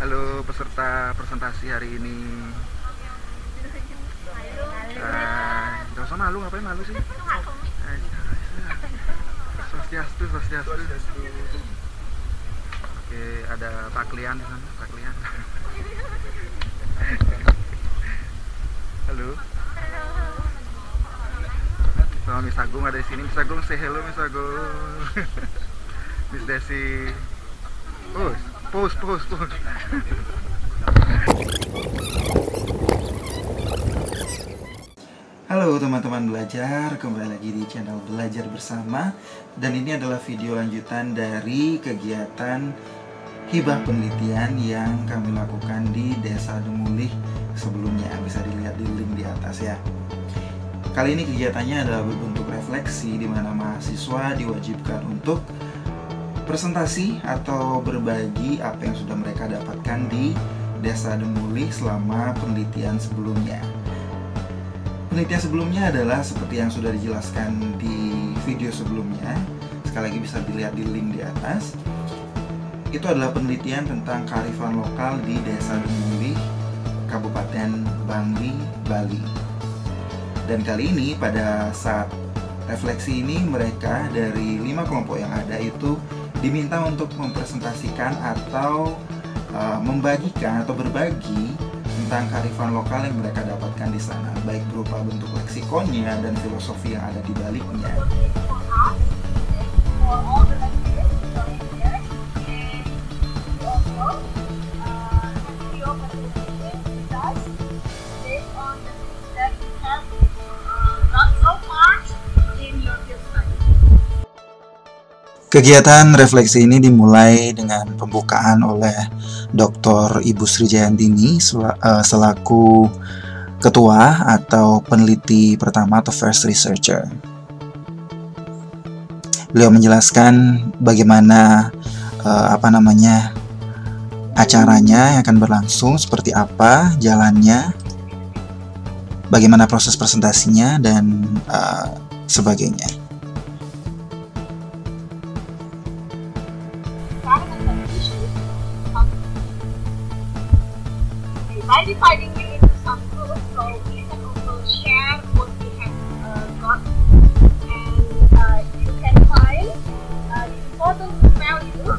Halo peserta presentasi hari ini. Gak usah malu, ngapain malu sih? Swastiastu, swastiastu. Oke, ada Pak Klian di sana, Pak Klian. Halo. Sama Miss Agung ada di sini. Miss Agung, say hello Miss Agung. Miss Desi. Pose. Halo teman-teman belajar, kembali lagi di channel Belajar Bersama. Dan ini adalah video lanjutan dari kegiatan hibah penelitian yang kami lakukan di Desa Demulih sebelumnya. Bisa dilihat di link di atas ya. Kali ini kegiatannya adalah berbentuk refleksi, di mana mahasiswa diwajibkan untuk presentasi atau berbagi apa yang sudah mereka dapatkan di Desa Demulih selama penelitian sebelumnya. Penelitian sebelumnya adalah seperti yang sudah dijelaskan di video sebelumnya. Sekali lagi bisa dilihat di link di atas. Itu adalah penelitian tentang kearifan lokal di Desa Demulih, Kabupaten Bangli, Bali. Dan kali ini pada saat refleksi ini mereka dari 5 kelompok yang ada itu diminta untuk mempresentasikan atau membagikan atau berbagi tentang kearifan lokal yang mereka dapatkan di sana, baik berupa bentuk leksikonnya dan filosofi yang ada di baliknya. Kegiatan refleksi ini dimulai dengan pembukaan oleh Dr. Ibu Sri Jayantini selaku ketua atau peneliti pertama atau first researcher. Beliau menjelaskan bagaimana acaranya yang akan berlangsung, seperti apa jalannya, bagaimana proses presentasinya dan sebagainya. By dividing it into some groups, so we can also share what we have got, and you can find the important values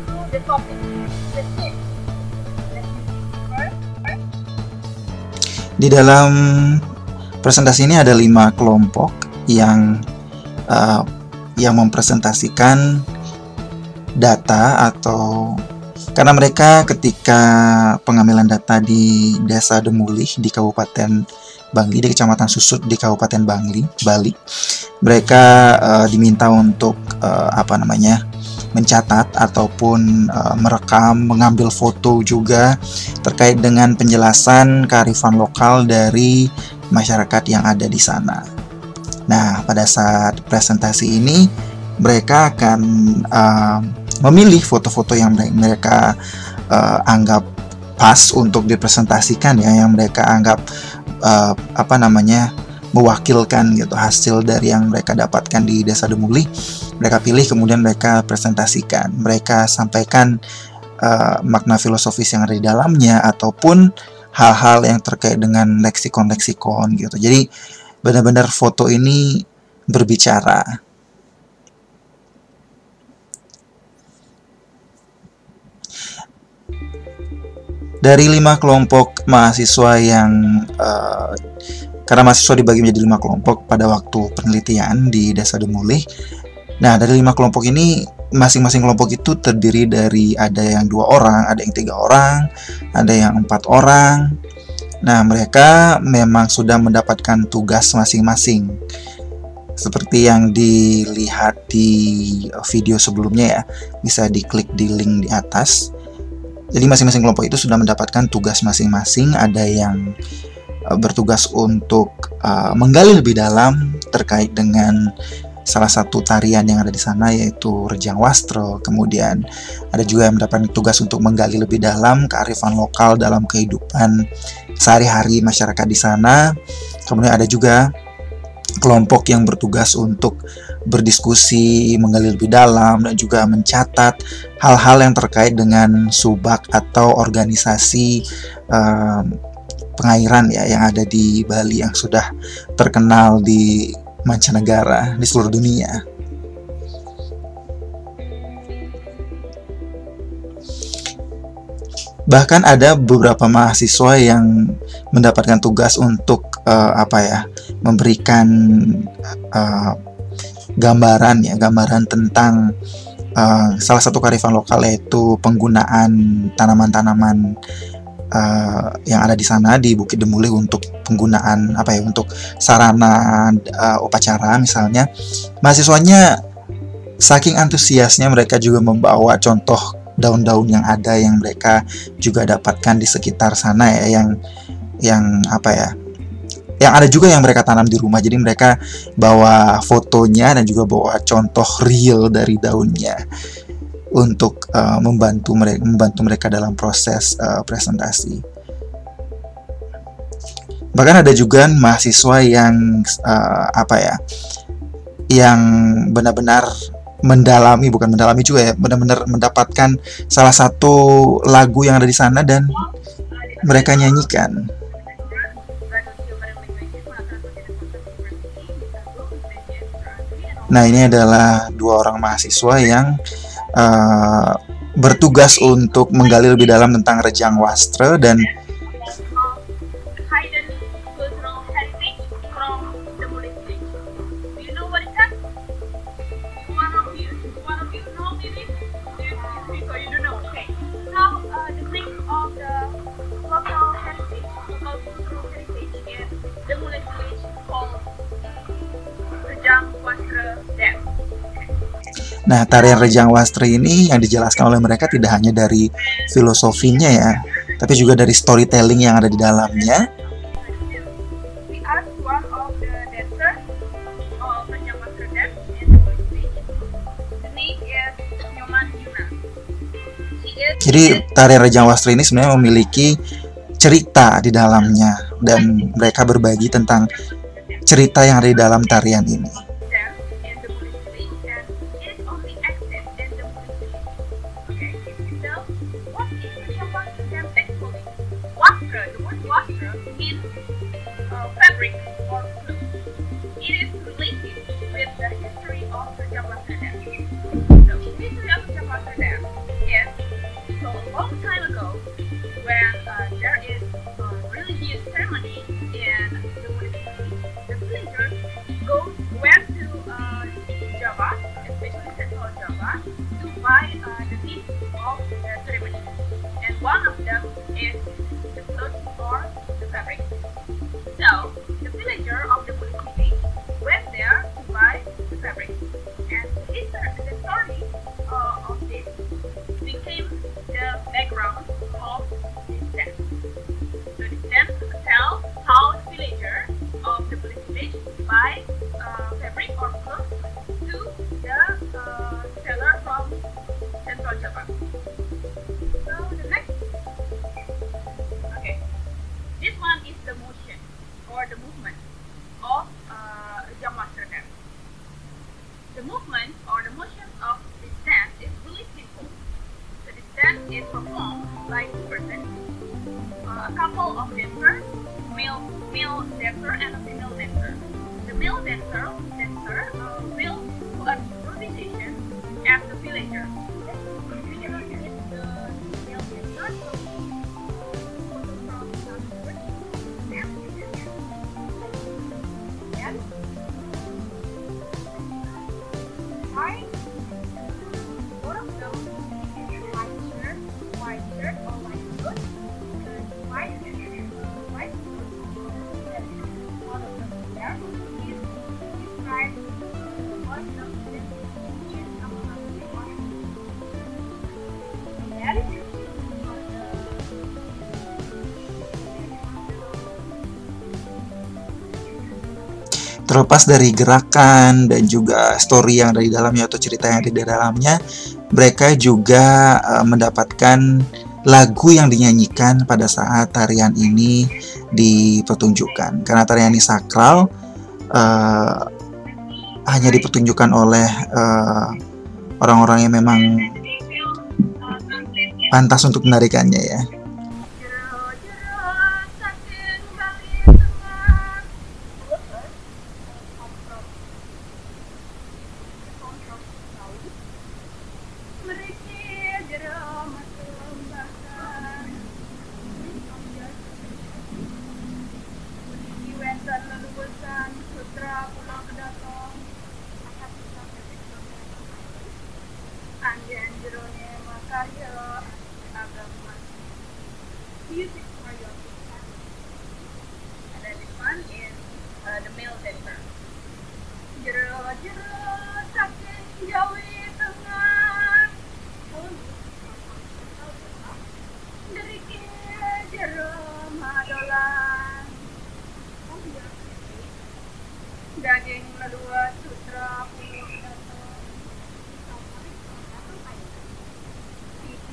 through the topic specific. Di dalam presentasi ini ada 5 kelompok yang mempresentasikan data, atau karena mereka ketika pengambilan data di Desa Demulih di Kabupaten Bangli, di Kecamatan Susut di Kabupaten Bangli, Bali, mereka diminta untuk mencatat ataupun merekam, mengambil foto juga terkait dengan penjelasan kearifan lokal dari masyarakat yang ada di sana. Nah, pada saat presentasi ini mereka akan memilih foto-foto yang mereka anggap pas untuk dipresentasikan ya, yang mereka anggap mewakilkan gitu hasil dari yang mereka dapatkan di Desa Demulih. Mereka pilih, kemudian mereka presentasikan, mereka sampaikan makna filosofis yang ada di dalamnya ataupun hal-hal yang terkait dengan leksikon-leksikon gitu. Jadi benar-benar foto ini berbicara. Dari 5 kelompok mahasiswa yang karena mahasiswa dibagi menjadi 5 kelompok pada waktu penelitian di Desa Demulih. Nah, dari 5 kelompok ini masing-masing kelompok itu terdiri dari ada yang 2 orang, ada yang 3 orang, ada yang 4 orang. Nah, mereka memang sudah mendapatkan tugas masing-masing. Seperti yang dilihat di video sebelumnya ya, bisa diklik di link di atas. Jadi masing-masing kelompok itu sudah mendapatkan tugas masing-masing. Ada yang bertugas untuk menggali lebih dalam terkait dengan salah satu tarian yang ada di sana, yaitu Rejang Wastro. Kemudian ada juga yang mendapatkan tugas untuk menggali lebih dalam kearifan lokal dalam kehidupan sehari-hari masyarakat di sana. Kemudian ada juga kelompok yang bertugas untuk berdiskusi, menggali lebih dalam, dan juga mencatat hal-hal yang terkait dengan subak atau organisasi pengairan ya yang ada di Bali yang sudah terkenal di mancanegara di seluruh dunia. Bahkan ada beberapa mahasiswa yang mendapatkan tugas untuk memberikan gambaran tentang salah satu kearifan lokal, yaitu penggunaan tanaman-tanaman yang ada di sana di Bukit Demulih untuk penggunaan untuk sarana upacara misalnya. Mahasiswanya saking antusiasnya mereka juga membawa contoh daun-daun yang ada yang mereka juga dapatkan di sekitar sana ya, yang ada juga yang mereka tanam di rumah. Jadi mereka bawa fotonya dan juga bawa contoh real dari daunnya untuk membantu mereka dalam proses presentasi. Bahkan ada juga mahasiswa yang yang benar-benar bukan mendalami juga ya, benar-benar mendapatkan salah satu lagu yang ada di sana dan mereka nyanyikan. Nah, ini adalah dua orang mahasiswa yang bertugas untuk menggali lebih dalam tentang Rejang Wastra dan Nah, tarian Rejang Wastra ini yang dijelaskan oleh mereka tidak hanya dari filosofinya ya, tapi juga dari storytelling yang ada di dalamnya. Jadi tarian Rejang Wastra ini sebenarnya memiliki cerita di dalamnya dan mereka berbagi tentang cerita yang ada di dalam tarian ini. Terlepas dari gerakan dan juga story yang ada di dalamnya atau cerita yang ada di dalamnya, mereka juga mendapatkan lagu yang dinyanyikan pada saat tarian ini dipertunjukkan. Karena tarian ini sakral, hanya dipertunjukkan oleh orang-orang yang memang pantas untuk menarikannya ya. Daging ledua sutra puluh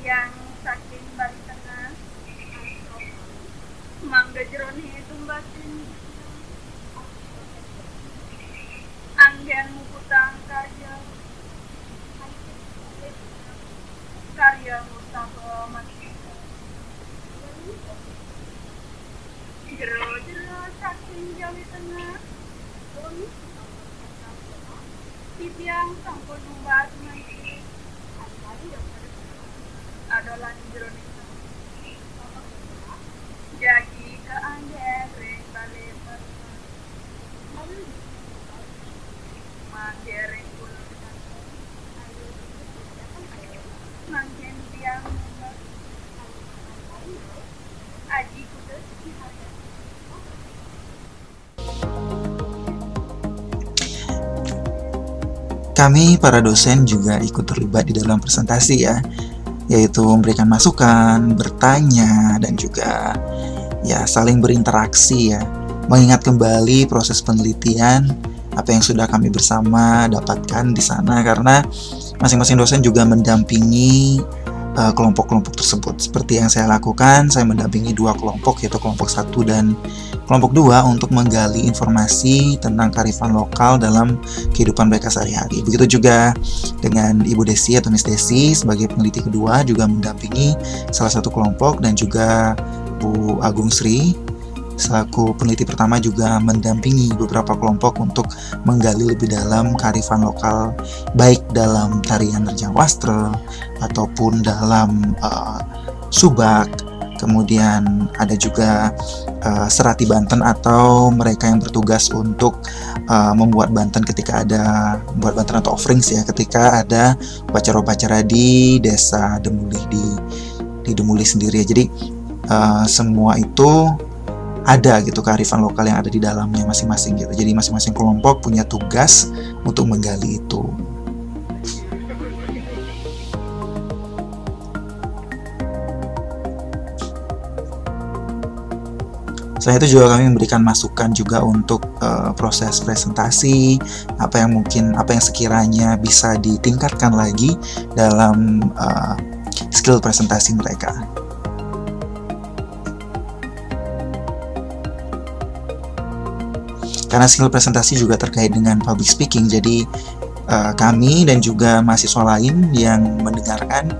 yang saking bari tengah mangga jerone tumbasin anggen muputang karya Mustafa Mansur jero saking Jawi Tengah Tipiang sampun numbat nanti adolan jerone jagi ke angger reng balik mangereng kulon manggen tiang aji kudus Kami para dosen juga ikut terlibat di dalam presentasi ya, yaitu memberikan masukan, bertanya, dan juga ya saling berinteraksi ya, mengingat kembali proses penelitian apa yang sudah kami bersama dapatkan di sana, karena masing-masing dosen juga mendampingi kelompok-kelompok tersebut. Seperti yang saya lakukan, saya mendampingi dua kelompok, yaitu kelompok 1 dan kelompok 2 untuk menggali informasi tentang kearifan lokal dalam kehidupan mereka sehari-hari. Begitu juga dengan Ibu Desi atau Miss Desi sebagai peneliti kedua juga mendampingi salah satu kelompok, dan juga Bu Agung Sri selaku peneliti pertama juga mendampingi beberapa kelompok untuk menggali lebih dalam kearifan lokal, baik dalam tarian Rejang Wastra ataupun dalam subak. Kemudian ada juga serati Banten atau mereka yang bertugas untuk membuat Banten ketika ada membuat Banten atau offerings ya, ketika ada upacara-upacara di desa Demulih di Demulih sendiri ya. Jadi semua itu ada gitu kearifan lokal yang ada di dalamnya masing-masing gitu. Jadi masing-masing kelompok punya tugas untuk menggali itu. Selain itu juga kami memberikan masukan juga untuk proses presentasi, apa yang sekiranya bisa ditingkatkan lagi dalam skill presentasi mereka. Karena skill presentasi juga terkait dengan public speaking, jadi kami dan juga mahasiswa lain yang mendengarkan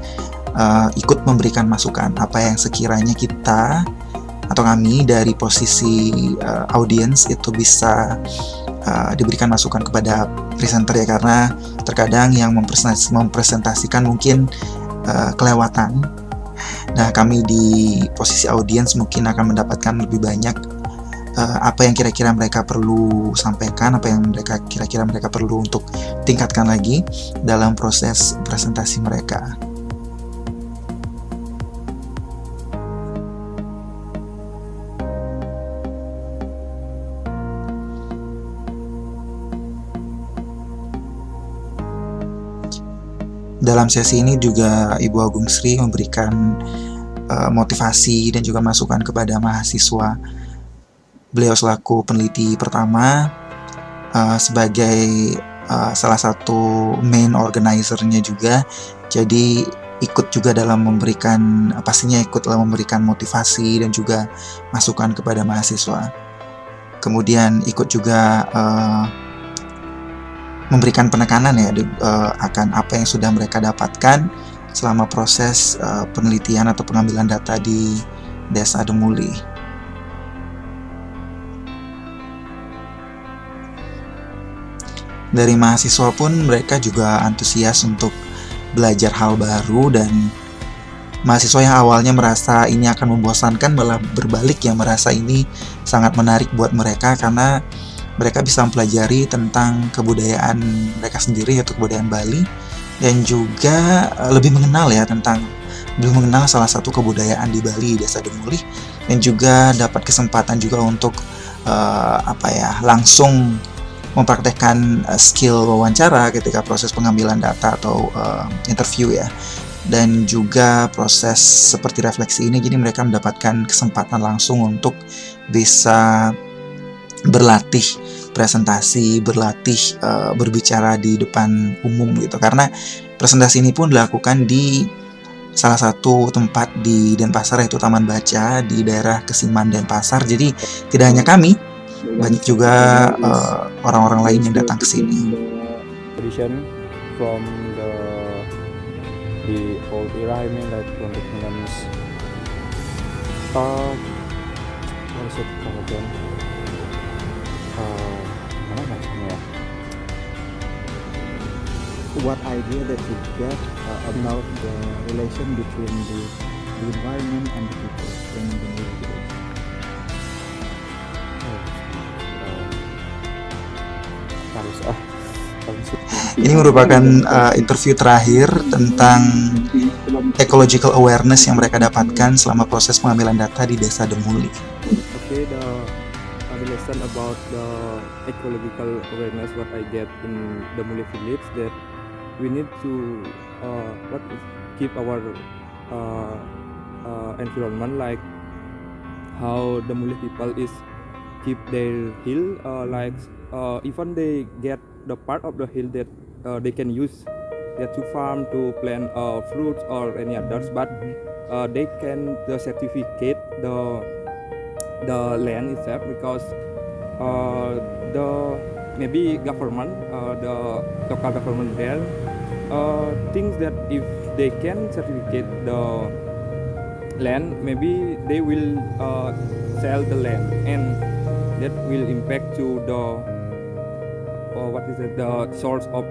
ikut memberikan masukan apa yang sekiranya kita atau kami dari posisi audiens itu bisa diberikan masukan kepada presenter ya, karena terkadang yang mempresentasikan mungkin kelewatan. Nah, kami di posisi audiens mungkin akan mendapatkan lebih banyak apa yang kira-kira mereka perlu sampaikan, apa yang kira-kira mereka perlu untuk tingkatkan lagi dalam proses presentasi mereka. Dalam sesi ini juga Ibu Agung Sri memberikan motivasi dan juga masukan kepada mahasiswa. Beliau selaku peneliti pertama sebagai salah satu main organizer-nya juga, jadi ikut juga dalam memberikan, pastinya ikut dalam memberikan motivasi dan juga masukan kepada mahasiswa. kemudian ikut juga memberikan penekanan ya akan apa yang sudah mereka dapatkan selama proses penelitian atau pengambilan data di Desa Demuli. Dari mahasiswa pun mereka juga antusias untuk belajar hal baru, dan mahasiswa yang awalnya merasa ini akan membosankan malah berbalik yang merasa ini sangat menarik buat mereka karena mereka bisa mempelajari tentang kebudayaan mereka sendiri, yaitu kebudayaan Bali, dan juga lebih mengenal salah satu kebudayaan di Bali, Desa Demuli, dan juga dapat kesempatan juga untuk langsung mempraktekkan skill wawancara ketika proses pengambilan data atau interview ya, dan juga proses seperti refleksi ini. Jadi mereka mendapatkan kesempatan langsung untuk bisa berlatih presentasi, berlatih berbicara di depan umum gitu, karena presentasi ini pun dilakukan di salah satu tempat di Denpasar, yaitu Taman Baca di daerah Kesiman Denpasar. Jadi tidak hanya kami, banyak juga orang-orang lain yang datang ke sini. Tradition from the old era, I mean like from the kingdoms. What is it called again? Mana bacanya? What idea that you get about the relation between the environment and the people in the village? Ini merupakan interview terakhir tentang ecological awareness yang mereka dapatkan selama proses pengambilan data di Desa Demuli. Okay, the lesson about the ecological awareness what I get in Demuli village, that we need to keep our environment, like how Demuli people is keep their hill, even they get the part of the hill that they can use to farm, to plant fruits or any others, but they can certificate the land itself, because the maybe government, the local government there thinks that if they can certificate the land, maybe they will sell the land, and that will impact to the the source of,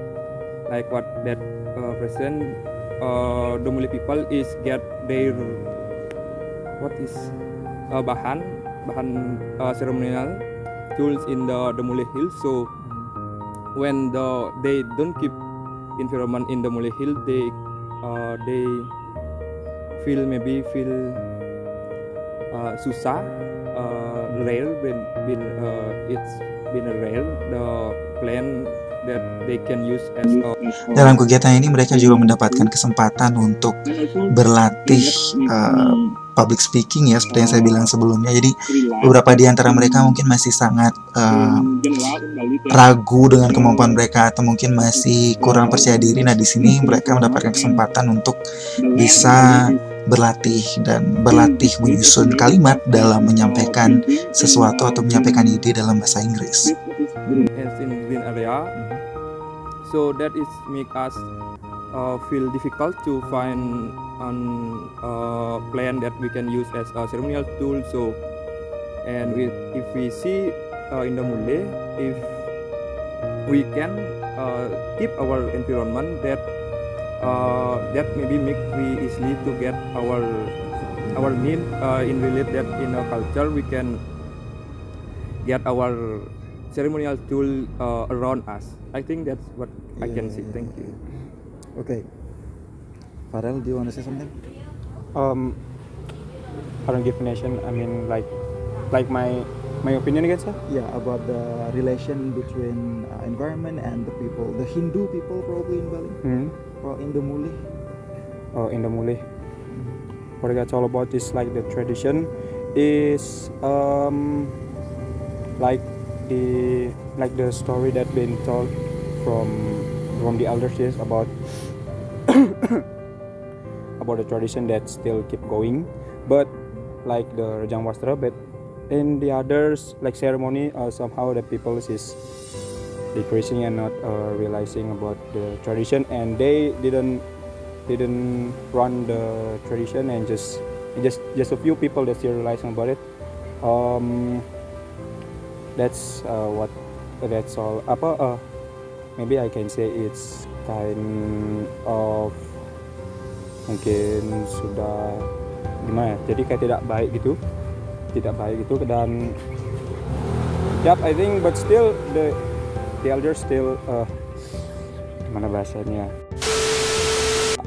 like what that present Demuli people is get their bahan ceremonial tools in the Demuli Hill. So when they don't keep environment in Demuli Hill, they feel susah, rare when it's been rare the plant that they can use as a. Dalam kegiatan ini mereka juga mendapatkan kesempatan untuk berlatih public speaking ya, seperti yang saya bilang sebelumnya. Jadi beberapa di antara mereka mungkin masih sangat ragu dengan kemampuan mereka, atau mungkin masih kurang percaya diri. Nah, di sini mereka mendapatkan kesempatan untuk bisa berlatih menyusun kalimat dalam menyampaikan sesuatu atau menyampaikan ide dalam bahasa Inggris. In green area, so that is make us feel difficult to find a plant that we can use as a ceremonial tool. So, and if we see in Demuli, if we can keep our environment, that maybe make we easily to get our need in relate that in our culture, we can get our ceremonial tool around us. I think that's what I can say. Thank you. Okay, Farel, do you want to say something? I don't give nation. I mean, like my opinion again, sir. Yeah, about the relation between environment and the people, the Hindu people probably in Bali, or in Demuli. In Demuli, what it's all about is like the tradition is like the story that been told from the elders years about about the tradition that still keep going, but like the Rajang Wastra, but in the others like ceremony, somehow the people is decreasing and not realizing about the tradition, and they didn't run the tradition, and just a few people that still realizing about it. That's all. Maybe I can say it's kind of mungkin sudah gimana ya, jadi kayak tidak baik gitu dan I think, but still the elders still gimana bahasanya,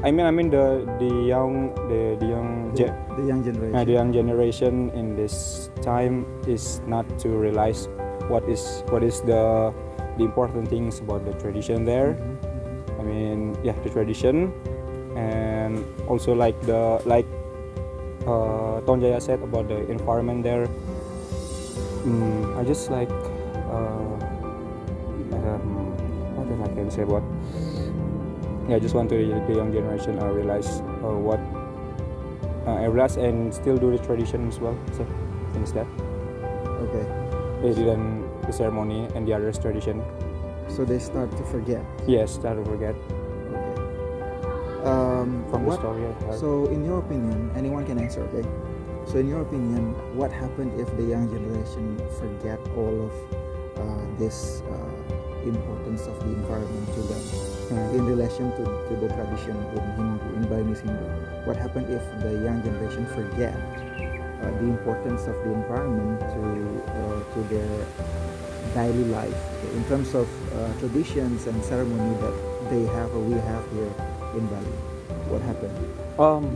I mean the young generation. The young generation in this time is not to realize what is the important things about the tradition there. I mean, yeah, the tradition, and also like Tonjaya said about the environment there. I just like what I can say about. Yeah, I just want to the young generation realize what I realize and still do the tradition as well. So things that. Okay. They didn't the ceremony and the others tradition. So they start to forget. Yes, start to forget. Okay. From the story. So in your opinion, anyone can answer, okay? So in your opinion, what happened if the young generation forget all of this importance of the environment to them in relation to the tradition in Balinese Hindu? What happened if the young generation forget the importance of the environment to their daily life in terms of traditions and ceremony that they have or we have here in Bali? What happened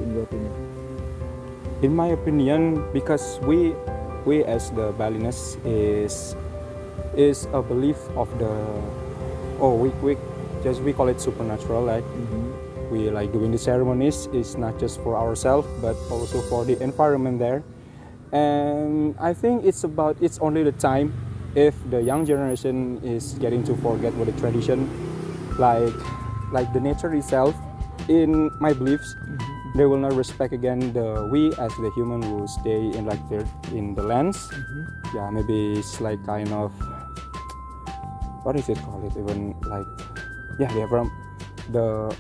in your opinion? In my opinion, because we as the Balinese is a belief of the we call it supernatural, like we like doing the ceremonies is not just for ourselves but also for the environment there. And I think it's only the time if the young generation is getting to forget what the tradition, like the nature itself. In my beliefs, they will not respect again we as the human who stay in in the lands. Yeah, maybe it's like kind of, what is it called? Even like, yeah, they have the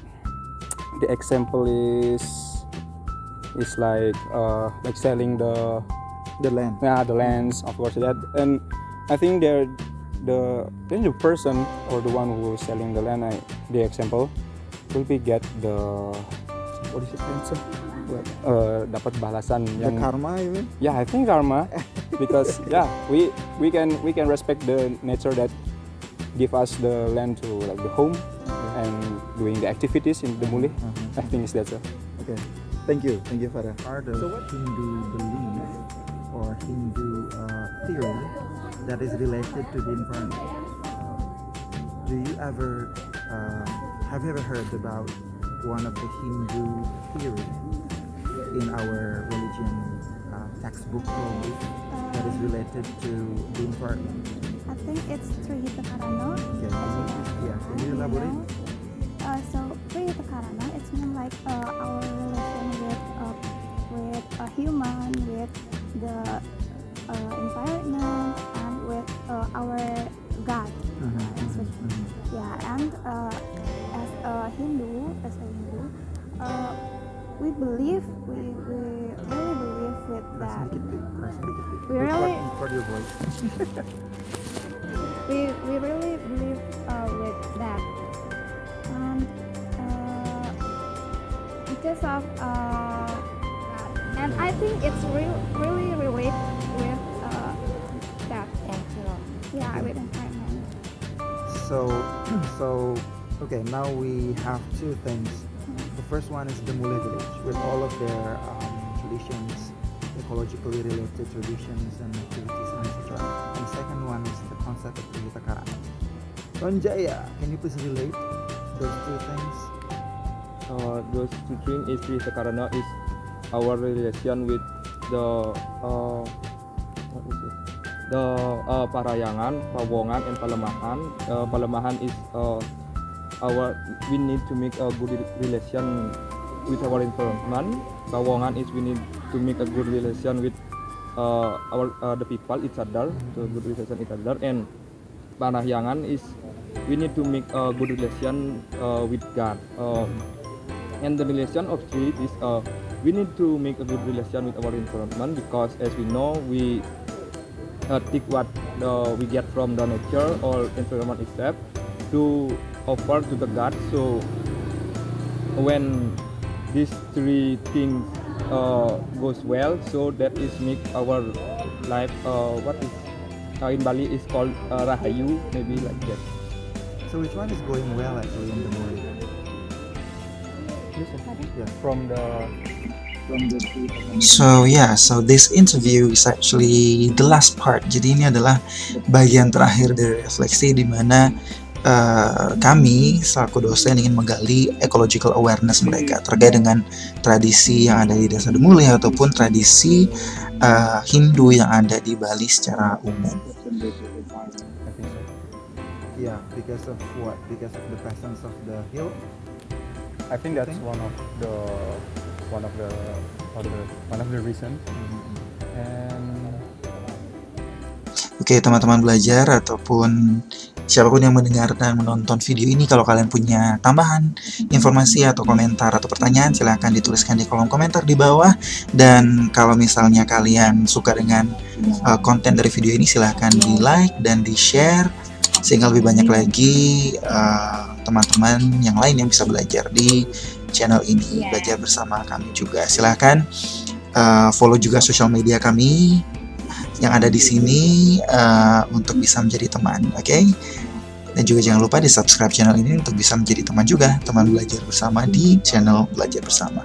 example is like selling the land. Yeah, the lands, of course, that. And I think the person or the one who is selling the land, the example will be get the, what is it answer? Dapat balasan the karma, you mean? Yeah, I think karma, because yeah, we can respect the nature that give us the land to like the home and doing the activities in the muli. I think that's it. Okay, thank you, Farah. So what Hindu belief or Hindu theory that is related to the environment? Do you ever have you ever heard about one of the Hindu theory in our religion textbook probably that is related to the environment? I think it's Trihita Karana. Okay, can you elaborate? So Trihita Karana, it's mean like our relation with a human, with the environment, and with our God. Yeah, and as a Hindu, we really believe with that. We really believe with that, and because of and I think it's really relate with that. Yeah, with environment. So okay, now we have two things. The first one is the Mule village with all of their traditions, ecologically related traditions and activities, and etc. And the second one is the concept of Trihita Karana. Tonjaya, can you please relate those two things? Those two things is Trihita Karana is our relation with the what is it? The parayangan, pawongan, and palemahan. Palemahan is we need to make a good relation with our environment. Pawongan is we need to make a good relation with the people each other, to good relation each other. And panahyangan is we need to make a good relation with God. And the relation of street is we need to make a good relation with our environment, because as we know, we take what we get from the nature or environment itself to offer to the God. So when these three things goes well, so that is make our life what is in Bali is called Rahayu, maybe like that. So which one is going well actually in the movie? Yeah, from the So so this interview is actually the last part. Jadi ini adalah bagian terakhir dari refleksi di mana kami selaku dosen ingin menggali ecological awareness mereka terkait dengan tradisi yang ada di Desa Demulih ataupun tradisi Hindu yang ada di Bali secara umum. Yeah, because of what? Because of the presence of the hill. I think that's one of the reason. And Oke, teman-teman belajar ataupun siapapun yang mendengar dan menonton video ini, kalau kalian punya tambahan informasi atau komentar atau pertanyaan, silahkan dituliskan di kolom komentar di bawah. Dan kalau misalnya kalian suka dengan konten dari video ini, silahkan di like dan di share sehingga lebih banyak lagi teman-teman yang lain yang bisa belajar di channel ini, belajar bersama kami juga. Silahkan follow juga sosial media kami yang ada di sini untuk bisa menjadi teman, oke? Dan juga jangan lupa di subscribe channel ini untuk bisa menjadi teman juga, teman belajar bersama di channel Belajar Bersama.